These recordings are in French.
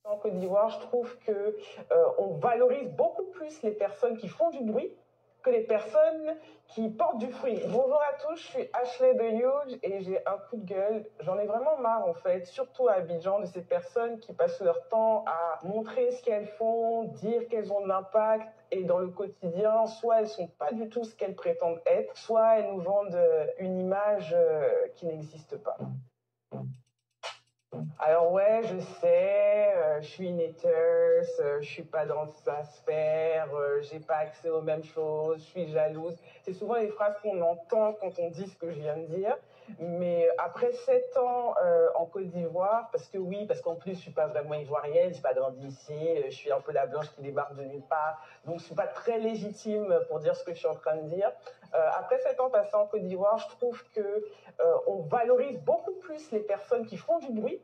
En Côte d'Ivoire, je trouve que on valorise beaucoup plus les personnes qui font du bruit que les personnes qui portent du fruit. Bonjour à tous, je suis Ashley de Huge et j'ai un coup de gueule. J'en ai vraiment marre en fait, surtout à Abidjan, de ces personnes qui passent leur temps à montrer ce qu'elles font, dire qu'elles ont de l'impact et dans le quotidien, soit elles sont pas du tout ce qu'elles prétendent être, soit elles nous vendent une image qui n'existe pas. Alors ouais, je sais, je suis une hateuse, je suis pas dans sa sphère, j'ai pas accès aux mêmes choses, je suis jalouse. C'est souvent les phrases qu'on entend quand on dit ce que je viens de dire. Mais après 7 ans en Côte d'Ivoire, parce que oui, parce qu'en plus je suis pas vraiment ivoirienne, j'ai pas grandi ici, je suis un peu la blanche qui débarque de nulle part, donc je suis pas très légitime pour dire ce que je suis en train de dire. Après 7 ans passés en Côte d'Ivoire, je trouve que on valorise beaucoup plus les personnes qui font du bruit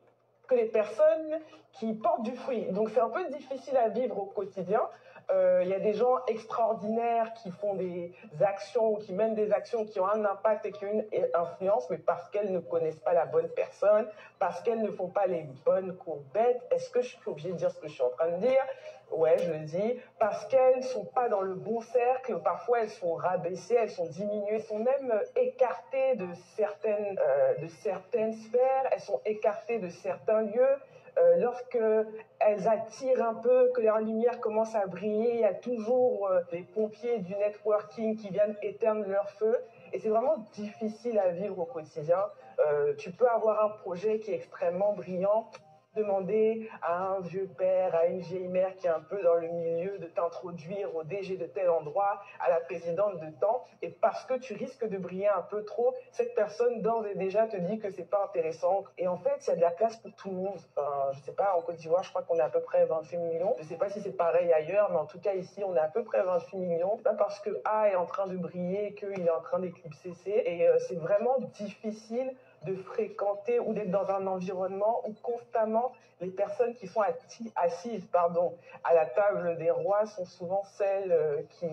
que les personnes qui portent du fruit. Donc c'est un peu difficile à vivre au quotidien. Il y a des gens extraordinaires qui font des actions, qui mènent des actions qui ont un impact et qui ont une influence, mais parce qu'elles ne connaissent pas la bonne personne, parce qu'elles ne font pas les bonnes courbettes. Est-ce que je suis obligée de dire ce que je suis en train de dire? Ouais, je le dis. Parce qu'elles ne sont pas dans le bon cercle, parfois elles sont rabaissées, elles sont diminuées, elles sont même écartées de certaines sphères, elles sont écartées de certains lieux. Lorsque elles attirent un peu, que leur lumière commence à briller, il y a toujours les pompiers du networking qui viennent éteindre leur feu. Et c'est vraiment difficile à vivre au quotidien. Tu peux avoir un projet qui est extrêmement brillant, demander à un vieux père, à une vieille mère qui est un peu dans le milieu de t'introduire au DG de tel endroit, à la présidente de temps, et parce que tu risques de briller un peu trop, cette personne d'ores et déjà te dit que c'est pas intéressant. Et en fait, il y a de la place pour tout le monde. Je sais pas, en Côte d'Ivoire, je crois qu'on est à peu près 28 millions. Je sais pas si c'est pareil ailleurs, mais en tout cas ici, on est à peu près 28 millions. C'est pas parce que A est en train de briller qu'il est en train d'éclipser C. Et c'est vraiment difficile de fréquenter ou d'être dans un environnement où constamment les personnes qui sont assises à la table des rois sont souvent celles qui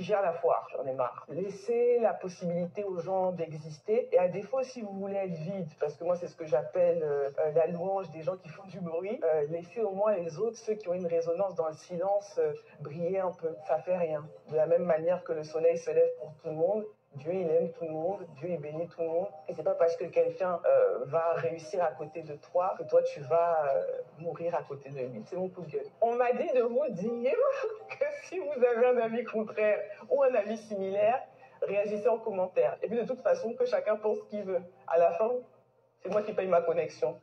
gèrent la foire. J'en ai marre. Laissez la possibilité aux gens d'exister et à défaut, si vous voulez être vide, parce que moi c'est ce que j'appelle la louange des gens qui font du bruit, laissez au moins les autres, ceux qui ont une résonance dans le silence, briller un peu. Ça fait rien. De la même manière que le soleil se lève pour tout le monde, Dieu, il aime tout le monde, Dieu, il bénit tout le monde. Et c'est pas parce que quelqu'un va réussir à côté de toi que toi, tu vas mourir à côté de lui. C'est mon coup de gueule. On m'a dit de vous dire que si vous avez un avis contraire ou un avis similaire, réagissez en commentaire. Et puis de toute façon, que chacun pense ce qu'il veut. À la fin, c'est moi qui paye ma connexion.